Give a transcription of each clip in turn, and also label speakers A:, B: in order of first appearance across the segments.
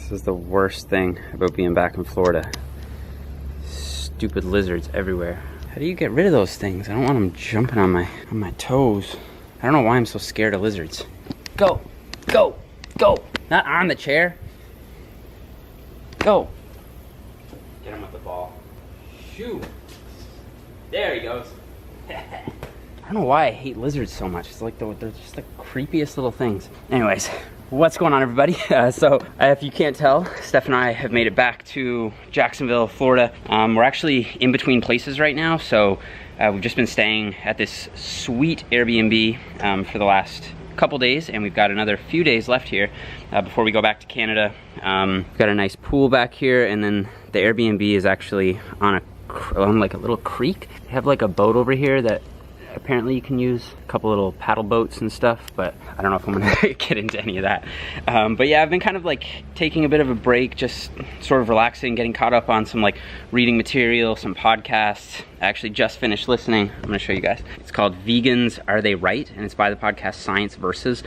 A: This is the worst thing about being back in Florida. Stupid lizards everywhere. How do you get rid of those things? I don't want them jumping on my toes. I don't know why I'm so scared of lizards. Go, go, go. Not on the chair. Go. Get him with the ball. Shoot. There he goes. I don't know why I hate lizards so much. It's like they're just the creepiest little things. Anyways, what's going on, everybody? So if you can't tell, Steph and I have made it back to Jacksonville, Florida. We're actually in between places right now. So we've just been staying at this sweet Airbnb for the last couple days, and we've got another few days left here before we go back to Canada. We've got a nice pool back here, and then the Airbnb is actually on like a little creek. They have like a boat over here that apparently you can use, a couple little paddle boats and stuff, but I don't know if I'm gonna get into any of that. But yeah, I've been kind of like taking a bit of a break, just sort of relaxing, getting caught up on some like reading material, some podcasts. I actually just finished listening. I'm gonna show you guys. It's called Vegans, Are They Right? And it's by the podcast Science Versus,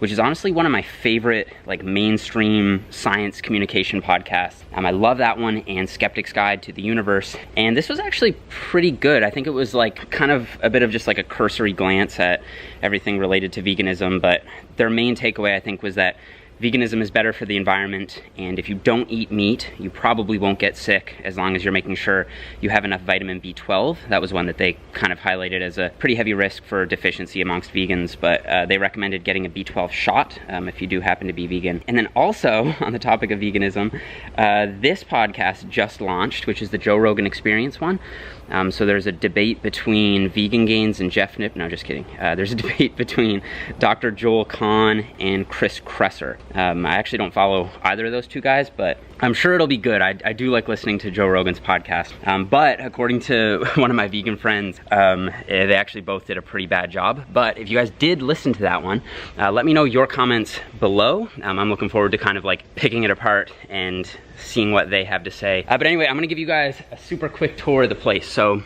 A: which is honestly one of my favorite like mainstream science communication podcasts. I love that one, and Skeptic's Guide to the Universe. And this was actually pretty good. I think it was like kind of a bit of just like a cursory glance at everything related to veganism, but their main takeaway I think was that veganism is better for the environment, and if you don't eat meat, you probably won't get sick as long as you're making sure you have enough vitamin B12. That was one that they kind of highlighted as a pretty heavy risk for deficiency amongst vegans, but they recommended getting a B12 shot if you do happen to be vegan. And then also, on the topic of veganism, this podcast just launched, which is the Joe Rogan Experience one. So there's a debate between Vegan Gains and Jeff Nippard. No, just kidding. There's a debate between Dr. Joel Kahn and Chris Kresser. I actually don't follow either of those two guys, but I'm sure it'll be good. I do like listening to Joe Rogan's podcast. But according to one of my vegan friends, they actually both did a pretty bad job. But if you guys did listen to that one, let me know your comments below. I'm looking forward to kind of like picking it apart and seeing what they have to say. But anyway, I'm gonna give you guys a super quick tour of the place. So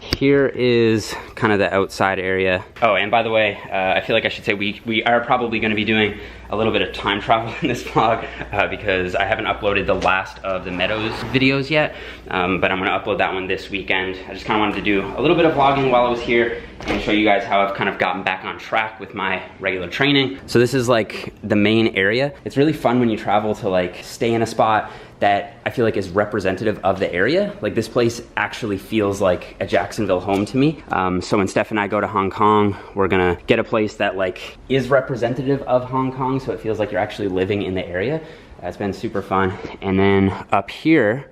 A: here is kind of the outside area. Oh, and by the way, I feel like I should say we are probably gonna be doing a little bit of time travel in this vlog because I haven't uploaded the last of the Meadows videos yet, but I'm gonna upload that one this weekend. I just kind of wanted to do a little bit of vlogging while I was here and show you guys how I've kind of gotten back on track with my regular training. So this is like the main area. It's really fun when you travel to like stay in a spot that I feel like is representative of the area. Like this place actually feels like a Jacksonville home to me. So when Steph and I go to Hong Kong, we're gonna get a place that like is representative of Hong Kong, so it feels like you're actually living in the area. It's been super fun. And then up here,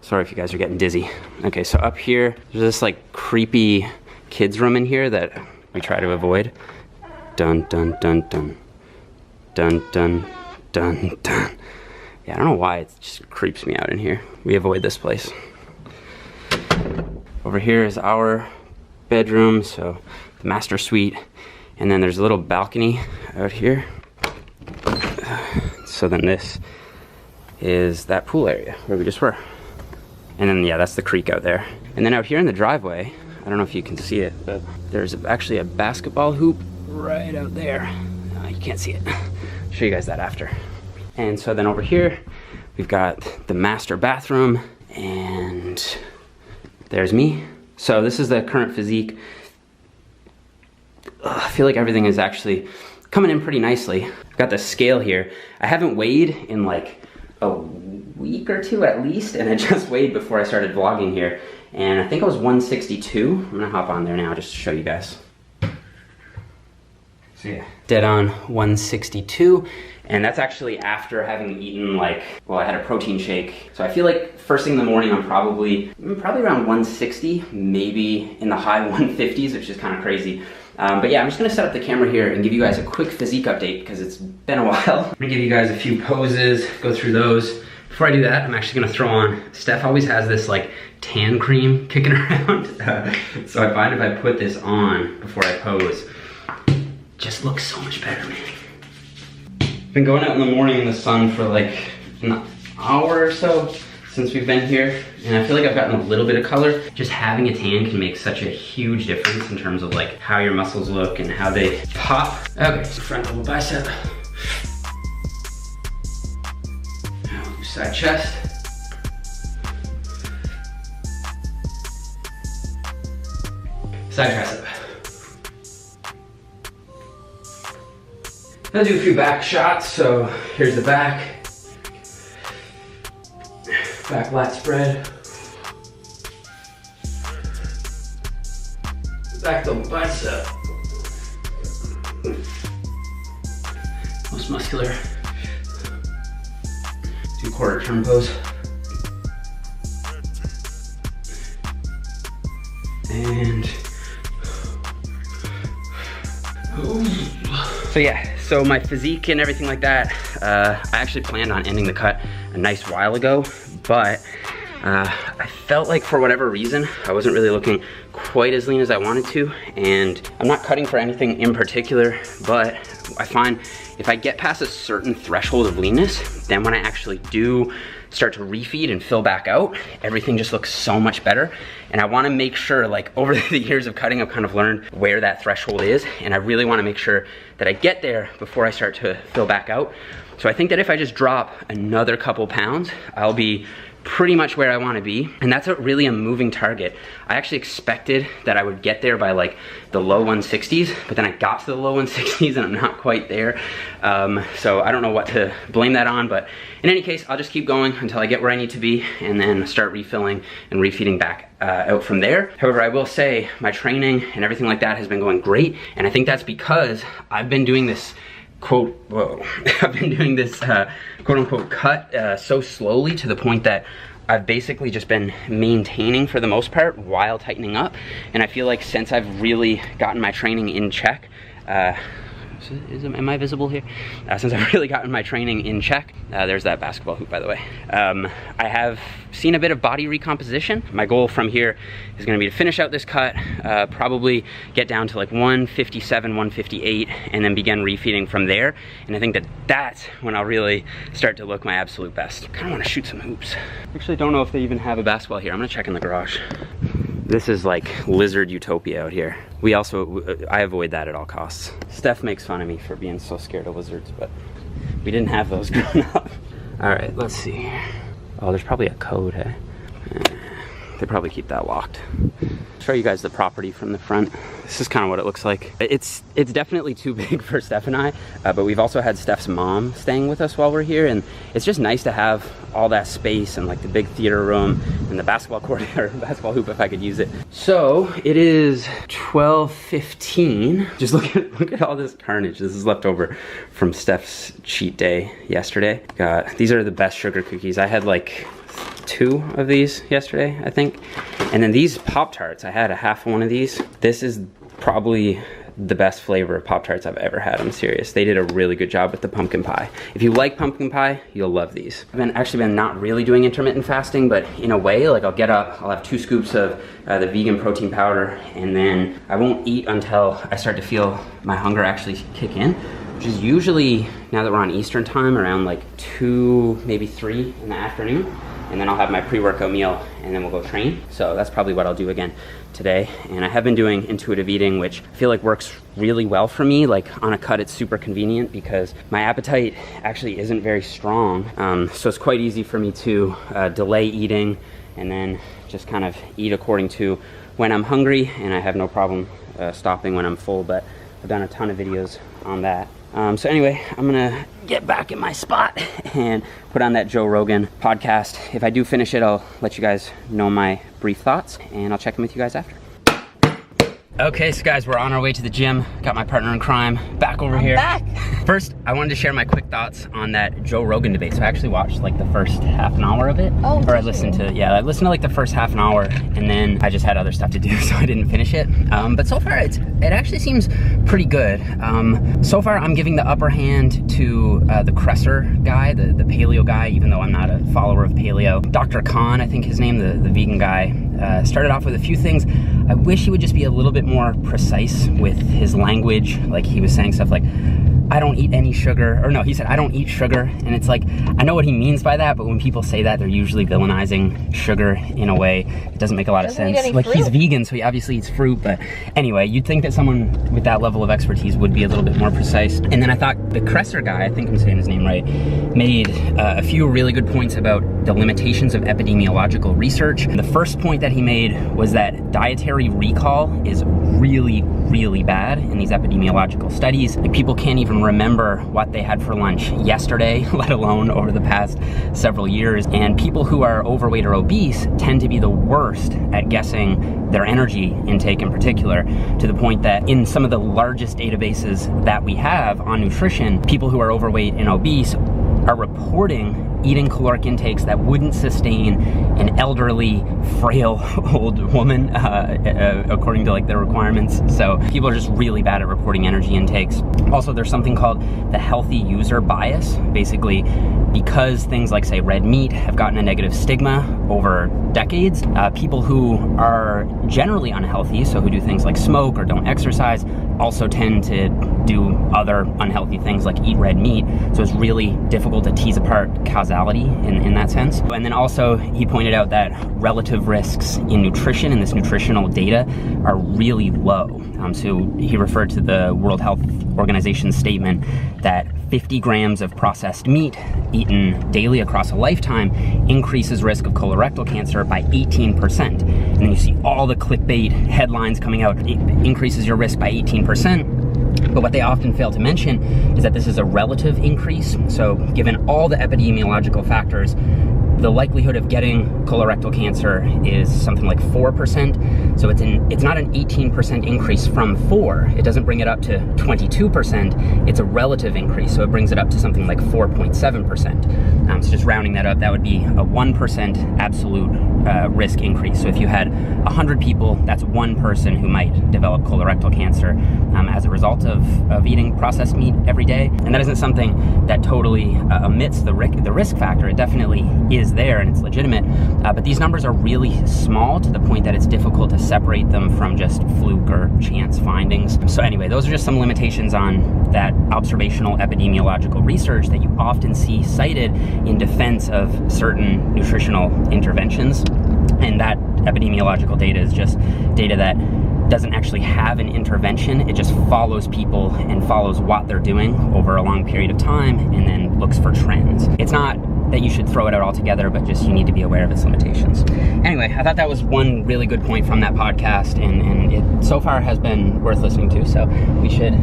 A: sorry if you guys are getting dizzy. Okay, so up here, there's this like creepy kids room in here that we try to avoid. Dun, dun, dun, dun. Dun, dun, dun, dun. Yeah, I don't know why, it just creeps me out in here. We avoid this place. Over here is our bedroom, so the master suite. And then there's a little balcony out here. So then this is that pool area where we just were. And then, yeah, that's the creek out there. And then out here in the driveway, I don't know if you can see it, but there's actually a basketball hoop right out there. You can't see it. I'll show you guys that after. And so then over here, we've got the master bathroom, and there's me. So this is the current physique. I feel like everything is actually coming in pretty nicely. I've got the scale here. I haven't weighed in like a week or two at least, and I just weighed before I started vlogging here. And I think I was 162. I'm gonna hop on there now just to show you guys. So yeah, dead on 162. And that's actually after having eaten like, well, I had a protein shake. So I feel like first thing in the morning, I'm probably around 160, maybe in the high 150s, which is kind of crazy. But yeah, I'm just gonna set up the camera here and give you guys a quick physique update because it's been a while. I'm gonna give you guys a few poses, go through those. Before I do that, I'm actually gonna throw on, Steph always has this like tan cream kicking around. So I find if I put this on before I pose, it just looks so much better, man. Been going out in the morning in the sun for like an hour or so since we've been here, and I feel like I've gotten a little bit of color. Just having a tan can make such a huge difference in terms of like how your muscles look and how they pop. Okay, so front double bicep. Side chest. Side tricep. I'll do a few back shots, so here's the back. Back lat spread. Back double bicep. Most muscular. Do quarter turn pose. And so yeah, so my physique and everything like that, I actually planned on ending the cut a nice while ago, but I felt like for whatever reason, I wasn't really looking quite as lean as I wanted to, and I'm not cutting for anything in particular, but I find if I get past a certain threshold of leanness, then when I actually do start to refeed and fill back out, everything just looks so much better. And I wanna make sure, like over the years of cutting, I've kind of learned where that threshold is, and I really wanna make sure that I get there before I start to fill back out. So I think that if I just drop another couple pounds, I'll be pretty much where I want to be, and that's really a moving target. I actually expected that I would get there by like the low 160s, but then I got to the low 160s and I'm not quite there. So I don't know what to blame that on, but in any case, I'll just keep going until I get where I need to be and then start refilling and refeeding back out from there. However, I will say my training and everything like that has been going great, and I think that's because I've been doing this I've been doing this quote unquote cut so slowly to the point that I've basically just been maintaining for the most part while tightening up. And I feel like since I've really gotten my training in check, am I visible here? Since I've really gotten my training in check, there's that basketball hoop, by the way. I have seen a bit of body recomposition. My goal from here is gonna be to finish out this cut, probably get down to like 157, 158, and then begin refeeding from there. And I think that that's when I'll really start to look my absolute best. I kinda wanna shoot some hoops. Actually, don't know if they even have a basketball here. I'm gonna check in the garage. This is like lizard utopia out here. I avoid that at all costs. Steph makes fun of me for being so scared of lizards, but we didn't have those growing up. All right, let's see. Oh, there's probably a code, hey? They probably keep that locked. I'll show you guys the property from the front. This is kind of what it looks like. It's definitely too big for Steph and I, but we've also had Steph's mom staying with us while we're here, and it's just nice to have all that space and like the big theater room and the basketball court or basketball hoop if I could use it. So it is 12:15. Just look at all this carnage. This is left over from Steph's cheat day yesterday. These are the best sugar cookies. I had like 2 of these yesterday, I think. And then these Pop-Tarts, I had a half one of these. This is probably the best flavor of Pop-Tarts I've ever had, I'm serious. They did a really good job with the pumpkin pie. If you like pumpkin pie, you'll love these. I've actually been not really doing intermittent fasting, but in a way, like I'll get up, I'll have 2 scoops of the vegan protein powder, and then I won't eat until I start to feel my hunger actually kick in, which is usually, now that we're on Eastern time, around like 2, maybe 3 in the afternoon. And then I'll have my pre-workout meal and then we'll go train. So that's probably what I'll do again today. And I have been doing intuitive eating, which I feel like works really well for me. Like on a cut, it's super convenient because my appetite actually isn't very strong. So it's quite easy for me to delay eating and then just kind of eat according to when I'm hungry, and I have no problem stopping when I'm full, but I've done a ton of videos on that. So anyway, I'm gonna get back in my spot and put on that Joe Rogan podcast. If I do finish it, I'll let you guys know my brief thoughts, and I'll check in with you guys after. Okay, so guys, we're on our way to the gym. Got my partner in crime back over here.
B: Back.
A: First, I wanted to share my quick thoughts on that Joe Rogan debate. So I actually watched like the first half an hour of it.
B: Oh,
A: or I listened to like the first half an hour, and then I just had other stuff to do, so I didn't finish it. But so far, it actually seems pretty good. So far, I'm giving the upper hand to the Cresser guy, the paleo guy, even though I'm not a follower of paleo. Dr. Khan, I think his name, the vegan guy, started off with a few things. I wish he would just be a little bit more precise with his language. Like he was saying stuff like I don't eat any sugar, or no, he said, I don't eat sugar. And it's like, I know what he means by that, but when people say that, they're usually villainizing sugar in a way. It doesn't make a lot of sense. Like, he's vegan, so he obviously eats fruit, but anyway, you'd think that someone with that level of expertise would be a little bit more precise. And then I thought the Kresser guy, I think I'm saying his name right, made a few really good points about the limitations of epidemiological research. And the first point that he made was that dietary recall is really, really bad in these epidemiological studies. Like, people can't even remember what they had for lunch yesterday, let alone over the past several years. And people who are overweight or obese tend to be the worst at guessing their energy intake in particular, to the point that in some of the largest databases that we have on nutrition, people who are overweight and obese are reporting eating caloric intakes that wouldn't sustain an elderly, frail old woman, according to like their requirements. So people are just really bad at reporting energy intakes. Also, there's something called the healthy user bias. Basically, because things like, say, red meat have gotten a negative stigma over decades, people who are generally unhealthy, so who do things like smoke or don't exercise, also tend to do other unhealthy things like eat red meat. So it's really difficult to tease apart causality in that sense. And then also he pointed out that relative risks in nutrition and this nutritional data are really low. So he referred to the World Health Organization's statement that 50 grams of processed meat eaten daily across a lifetime increases risk of colorectal cancer by 18%. And then you see all the clickbait headlines coming out, it increases your risk by 18%. But what they often fail to mention is that this is a relative increase. So given all the epidemiological factors, the likelihood of getting colorectal cancer is something like 4%. So it's not an 18% increase from 4. It doesn't bring it up to 22%. It's a relative increase. So it brings it up to something like 4.7%. So just rounding that up, that would be a 1% absolute risk increase. So if you had 100 people, that's one person who might develop colorectal cancer as a result of eating processed meat every day. And that isn't something that totally omits the risk factor. It definitely is there and it's legitimate, but these numbers are really small to the point that it's difficult to separate them from just fluke or chance findings. So anyway, those are just some limitations on that observational epidemiological research that you often see cited in defense of certain nutritional interventions. And that epidemiological data is just data that doesn't actually have an intervention. It just follows people and follows what they're doing over a long period of time and then looks for trends. It's not that you should throw it out altogether, but just you need to be aware of its limitations. Anyway, I thought that was one really good point from that podcast, and it so far has been worth listening to, so we should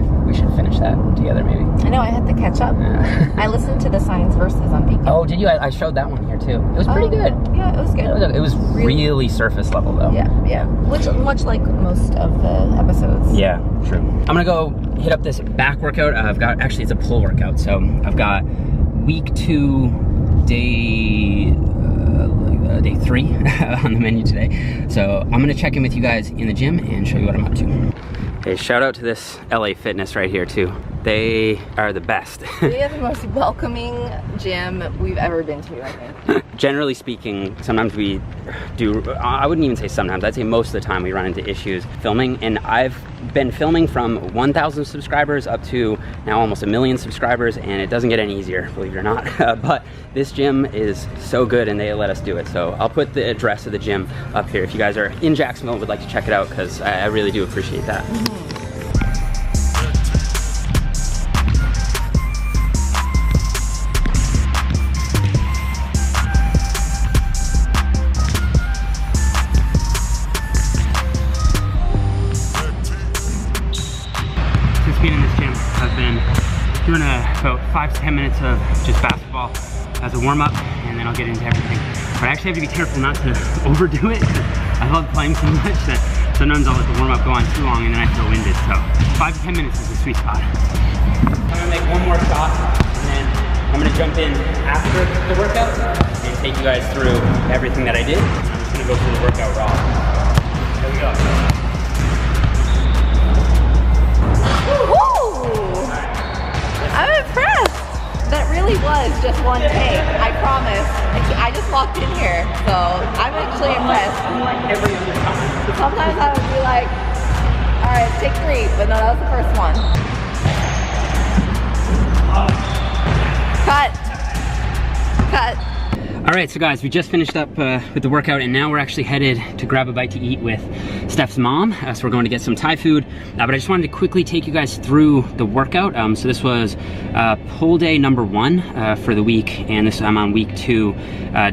A: finish that together maybe.
B: I know, I had to catch up. Yeah. I listened to the science verses on Beacon.
A: Oh, did you? I showed that one here too. It was pretty good.
B: Yeah, it was good.
A: It was really surface level though.
B: Yeah. Much like most of the episodes.
A: Yeah, true. I'm gonna go hit up this back workout. Actually it's a pull workout, so I've got week 2, day 3 on the menu today. So I'm gonna check in with you guys in the gym and show you what I'm up to. Hey, shout out to this LA Fitness right here too. They are the best.
B: They are the most welcoming gym we've ever been to, I think.
A: Generally speaking, sometimes we do, I wouldn't even say sometimes, I'd say most of the time we run into issues filming, and I've been filming from 1,000 subscribers up to now almost 1 million subscribers, and it doesn't get any easier, believe it or not. But this gym is so good and they let us do it. So I'll put the address of the gym up here if you guys are in Jacksonville and would like to check it out, because I really do appreciate that. Being in this gym, I've been doing about 5 to 10 minutes of just basketball as a warm-up, and then I'll get into everything. But I actually have to be careful not to overdo it, because I love playing so much that sometimes I'll let the warm-up go on too long and then I feel winded. So 5 to 10 minutes is the sweet spot. I'm gonna make one more shot, and then I'm gonna jump in after the workout and take you guys through everything that I did. I'm just gonna go through the workout raw. There we go.
B: I'm impressed. That really was just one take, I promise. I just walked in here, so I'm actually impressed. Sometimes I would be like, all right, take 3, but no, that was the first one. Cut. Cut.
A: All right, so guys, we just finished up with the workout, and now we're actually headed to grab a bite to eat with Steph's mom. So we're going to get some Thai food, but I just wanted to quickly take you guys through the workout. So this was pull day number 1 for the week, and I'm on week 2,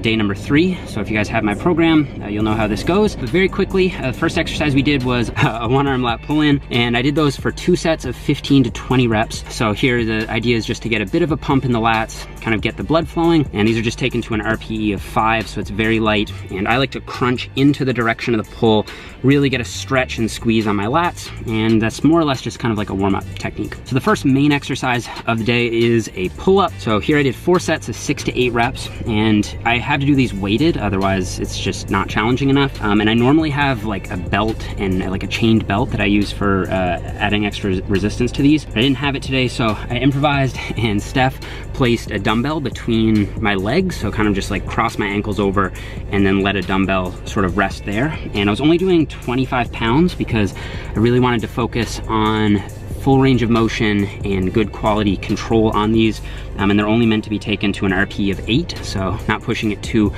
A: day number 3. So if you guys have my program, you'll know how this goes. But very quickly, the first exercise we did was a 1-arm lat pull-in, and I did those for 2 sets of 15 to 20 reps. So here the idea is just to get a bit of a pump in the lats, kind of get the blood flowing, and these are just taken to an RPE of 5, so it's very light, and I like to crunch into the direction of the pull, really get a stretch and squeeze on my lats, and that's more or less just kind of like a warm-up technique. So the first main exercise of the day is a pull-up. So here I did 4 sets of 6 to 8 reps, and I have to do these weighted, otherwise it's just not challenging enough. And I normally have like a belt and like a chained belt that I use for adding extra resistance to these. I didn't have it today, so I improvised, and Steph placed a dumbbell between my legs, so kind of just like cross my ankles over and then let a dumbbell sort of rest there. And I was only doing 25 pounds because I really wanted to focus on full range of motion and good quality control on these, and they're only meant to be taken to an RPE of 8, so not pushing it too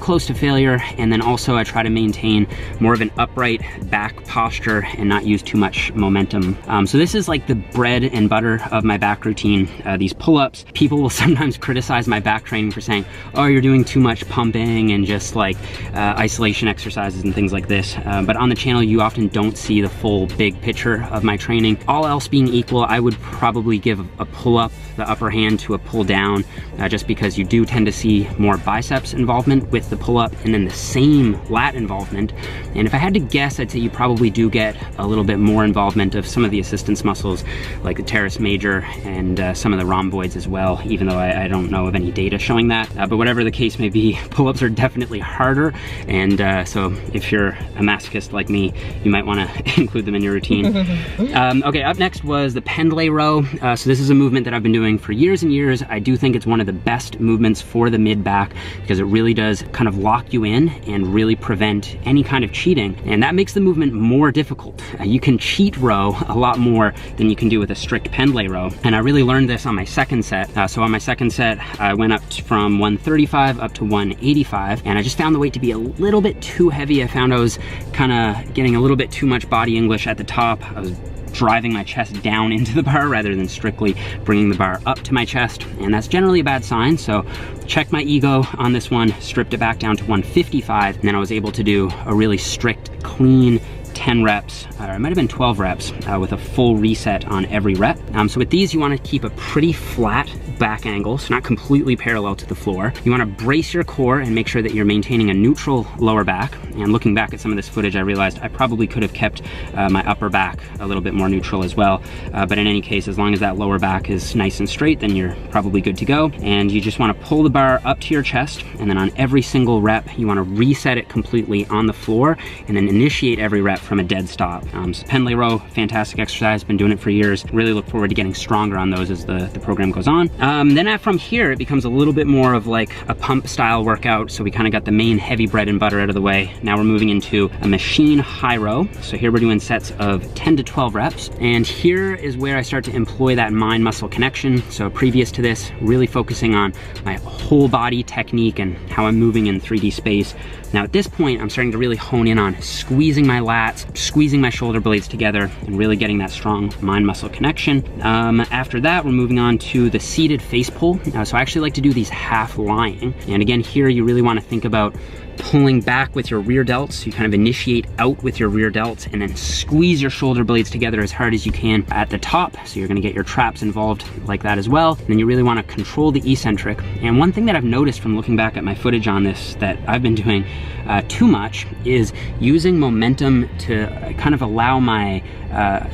A: close to failure. And then also I try to maintain more of an upright back posture and not use too much momentum. So this is like the bread and butter of my back routine, these pull-ups. People will sometimes criticize my back training for saying, oh, you're doing too much pumping and just like isolation exercises and things like this. But on the channel, you often don't see the full big picture of my training. All else being equal, I would probably give a pull-up the upper hand to a pull down, just because you do tend to see more biceps involvement with the pull-up and then the same lat involvement. And if I had to guess, I'd say you probably do get a little bit more involvement of some of the assistance muscles like the teres major and some of the rhomboids as well, even though I don't know of any data showing that. But whatever the case may be, pull-ups are definitely harder, and so if you're a masochist like me, you might want to include them in your routine. Okay, up next was the pendlay row. So this is a movement that I've been doing for years and years. I do think it's one of the best movements for the mid-back because it really does kind of lock you in and really prevent any kind of cheating. And that makes the movement more difficult. You can cheat row a lot more than you can do with a strict pendlay row. And I really learned this on my second set. So on my second set, I went up from 135 up to 185, and I just found the weight to be a little bit too heavy. I found I was kind of getting a little bit too much body English at the top. I was driving my chest down into the bar rather than strictly bringing the bar up to my chest, and that's generally a bad sign. So checked my ego on this one, stripped it back down to 155, and then I was able to do a really strict, clean 10 reps, or it might have been 12 reps, with a full reset on every rep. So with these, you want to keep a pretty flat back angle, so not completely parallel to the floor. You want to brace your core and make sure that you're maintaining a neutral lower back. And looking back at some of this footage, I realized I probably could have kept my upper back a little bit more neutral as well. But in any case, as long as that lower back is nice and straight, then you're probably good to go. And you just want to pull the bar up to your chest, and then on every single rep, you want to reset it completely on the floor, and then initiate every rep from a dead stop. So pendlay row, fantastic exercise, been doing it for years. Really look forward to getting stronger on those as the program goes on. Then from here, it becomes a little bit more of like a pump style workout. So we kind of got the main heavy bread and butter out of the way. Now we're moving into a machine high row. So here we're doing sets of 10 to 12 reps. And here is where I start to employ that mind muscle connection. So previous to this, really focusing on my whole body technique and how I'm moving in 3D space. Now at this point, I'm starting to really hone in on squeezing my lats, squeezing my shoulder blades together, and really getting that strong mind muscle connection. After that, we're moving on to the seated face pull. So I actually like to do these half lying. And again, here you really want to think about pulling back with your rear delts. You kind of initiate out with your rear delts and then squeeze your shoulder blades together as hard as you can at the top. So you're going to get your traps involved like that as well. And then you really want to control the eccentric. And one thing that I've noticed from looking back at my footage on this that I've been doing too much is using momentum to kind of allow my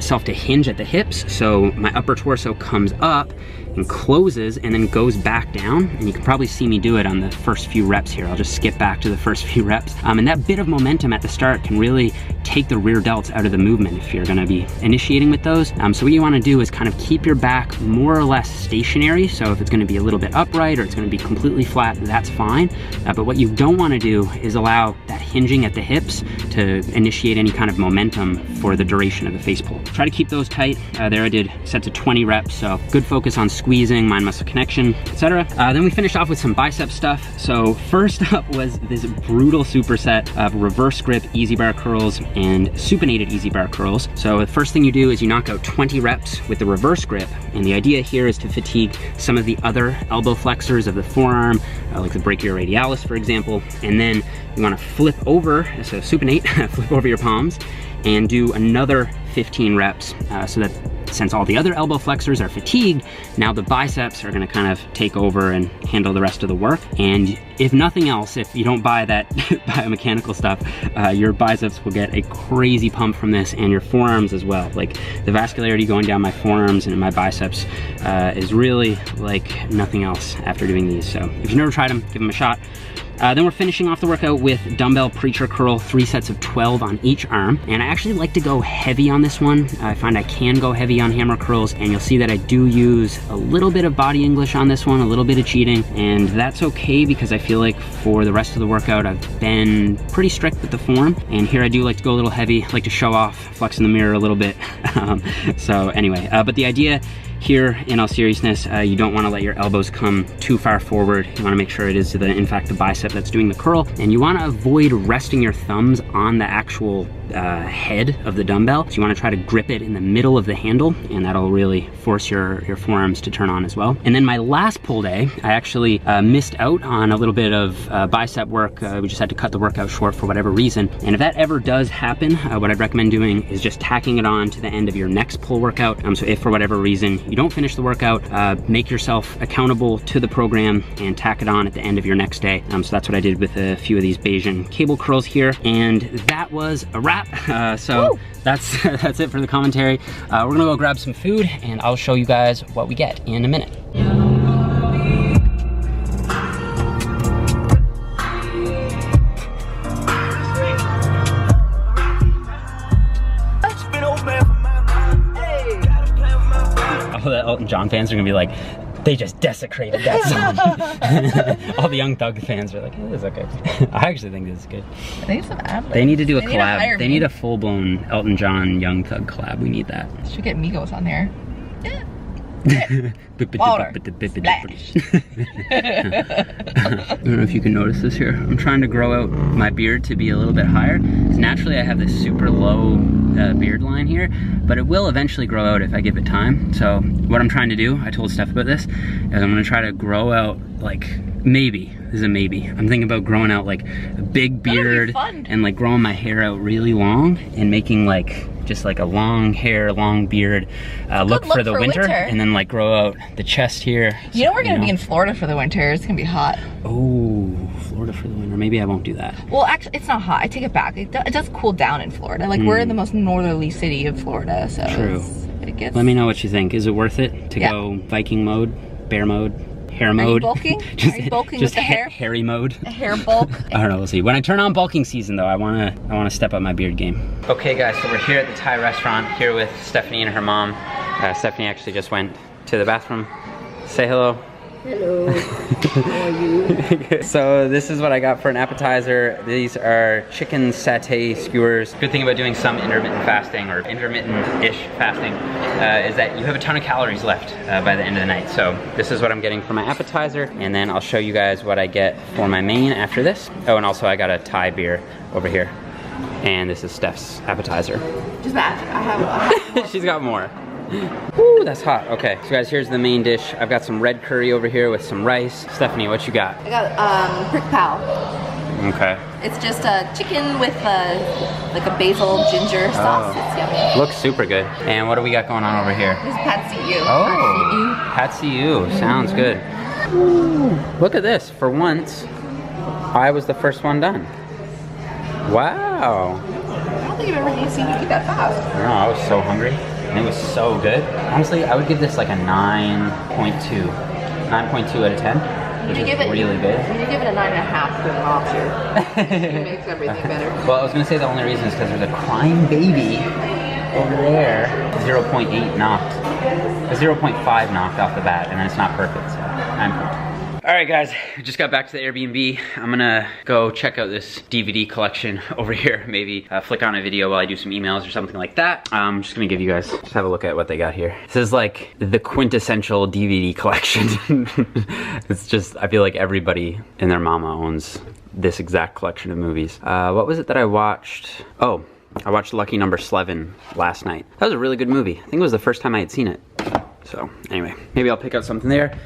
A: self to hinge at the hips. So my upper torso comes up and closes and then goes back down. And you can probably see me do it on the first few reps here. I'll just skip back to the first few reps. And that bit of momentum at the start can really take the rear delts out of the movement if you're gonna be initiating with those. So what you wanna do is kind of keep your back more or less stationary. So if it's gonna be a little bit upright or it's gonna be completely flat, that's fine. But what you don't wanna do is allow that hinging at the hips to initiate any kind of momentum for the duration of the face pull. Try to keep those tight. There I did sets of 20 reps, so good focus on squeezing, mind muscle connection, etc. Then we finished off with some bicep stuff. So first up was this brutal superset of reverse grip easy bar curls and supinated easy bar curls. So the first thing you do is you knock out 20 reps with the reverse grip, and the idea here is to fatigue some of the other elbow flexors of the forearm, like the brachioradialis, for example, and then you want to flip over, so supinate, flip over your palms, and do another 15 reps so that since all the other elbow flexors are fatigued, now the biceps are gonna kind of take over and handle the rest of the work. And if nothing else, if you don't buy that biomechanical stuff, your biceps will get a crazy pump from this, and your forearms as well. Like the vascularity going down my forearms and my biceps is really like nothing else after doing these. So if you've never tried them, give them a shot. Then we're finishing off the workout with dumbbell preacher curl, 3 sets of 12 on each arm. And I actually like to go heavy on this one. I find I can go heavy on hammer curls, and you'll see that I do use a little bit of body English on this one, a little bit of cheating, and that's okay because I feel like for the rest of the workout, I've been pretty strict with the form. And here I do like to go a little heavy, like to show off, flex in the mirror a little bit. So anyway, but the idea here, in all seriousness, you don't want to let your elbows come too far forward. You want to make sure it is, in fact, the bicep that's doing the curl. And you want to avoid resting your thumbs on the actual head of the dumbbell. So you want to try to grip it in the middle of the handle, and that'll really force your forearms to turn on as well. And then my last pull day, I actually missed out on a little bit of bicep work. We just had to cut the workout short for whatever reason. And if that ever does happen, what I'd recommend doing is just tacking it on to the end of your next pull workout. So if for whatever reason you don't finish the workout, make yourself accountable to the program and tack it on at the end of your next day. So that's what I did with a few of these Bayesian cable curls here. And that was a wrap. So that's it for the commentary. We're gonna go grab some food, and I'll show you guys what we get in a minute. All the Elton John fans are gonna be like, they just desecrated that song. All the Young Thug fans are like, it is okay. I actually think this is good.
B: They need some ad-libs.
A: They need to do a collab. They need a full-blown Elton John Young Thug collab. We need that.
B: Should get Migos on there. Yeah.
A: I don't know if you can notice this here. I'm trying to grow out my beard to be a little bit higher. Naturally, I have this super low beard line here, but it will eventually grow out if I give it time. So what I'm trying to do, I told Steph about this, is I'm gonna try to grow out like, maybe, this is a maybe. I'm thinking about growing out like a big beard and like growing my hair out really long and making like just like a long hair, long beard look for the winter, and then like grow out the chest here.
B: You know we're gonna be in Florida for the winter. It's gonna be hot.
A: Oh, Florida for the winter. Maybe I won't do that.
B: Well, actually, it's not hot. I take it back. It does cool down in Florida. Like we're in the most northerly city of Florida, so
A: true.
B: It gets.
A: Let me know what you think. Is it worth it to go Viking mode, bear mode, hair mode?
B: Are you bulking? Are you bulking with the hair?
A: Hairy mode.
B: A hair bulk.
A: I don't know. We'll see. When I turn on bulking season, though, I wanna step up my beard game. Okay, guys. So we're here at the Thai restaurant here with Stephanie and her mom. Stephanie actually just went to the bathroom. Say hello.
C: Hello. How are you?
A: So this is what I got for an appetizer. These are chicken satay skewers. Good thing about doing some intermittent fasting or intermittent-ish fasting is that you have a ton of calories left by the end of the night. So this is what I'm getting for my appetizer, and then I'll show you guys what I get for my main after this. Oh, and also I got a Thai beer over here. And this is Steph's appetizer.
B: Just that. I have
A: She's got more. Ooh, that's hot. Okay, so guys, here's the main dish. I've got some red curry over here with some rice. Stephanie, what you got?
B: I got prick pao.
A: Okay.
B: It's just a chicken with like a basil ginger sauce. It's yummy.
A: Looks super good. And what do we got going on over here?
B: This is pad see ew.
A: Oh, pad see ew. Sounds good. Ooh, look at this. For once, I was the first one done. Wow.
B: I don't think I've ever seen you eat that fast.
A: No, I was so hungry. And it was so good. Honestly, I would give this like a 9.2. 9.2 out of 10. Which is really good.
B: You give it a 9.5 for the lobster. It makes everything better.
A: Well, I was gonna say the only reason is because there's a crying baby over there. 0.8 knocked. A 0.5 knocked off the bat, and then it's not perfect, so 9.2. All right, guys, just got back to the Airbnb. I'm gonna go check out this DVD collection over here. Maybe flick on a video while I do some emails or something like that. I'm just gonna give you guys, just have a look at what they got here. This is like the quintessential DVD collection. It's just, I feel like everybody and their mama owns this exact collection of movies. What was it that I watched? Oh, I watched Lucky Number 11 last night. That was a really good movie. I think it was the first time I had seen it. So anyway, maybe I'll pick out something there.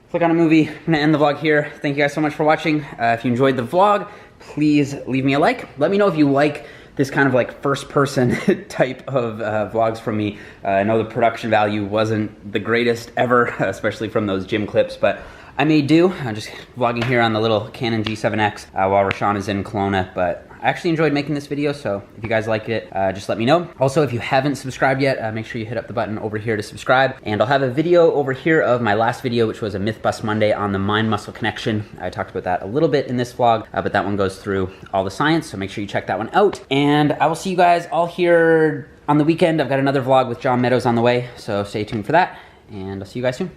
A: Click on a movie. I'm gonna end the vlog here. Thank you guys so much for watching. If you enjoyed the vlog, please leave me a like. Let me know if you like this kind of like first person type of vlogs from me. I know the production value wasn't the greatest ever, especially from those gym clips, but I may do. I'm just vlogging here on the little Canon G7X while Rashawn is in Kelowna, but I actually enjoyed making this video, so if you guys like it, just let me know. Also, if you haven't subscribed yet, make sure you hit up the button over here to subscribe. And I'll have a video over here of my last video, which was a Myth Bust Monday on the mind-muscle connection. I talked about that a little bit in this vlog, but that one goes through all the science, so make sure you check that one out. And I will see you guys all here on the weekend. I've got another vlog with John Meadows on the way, so stay tuned for that, and I'll see you guys soon.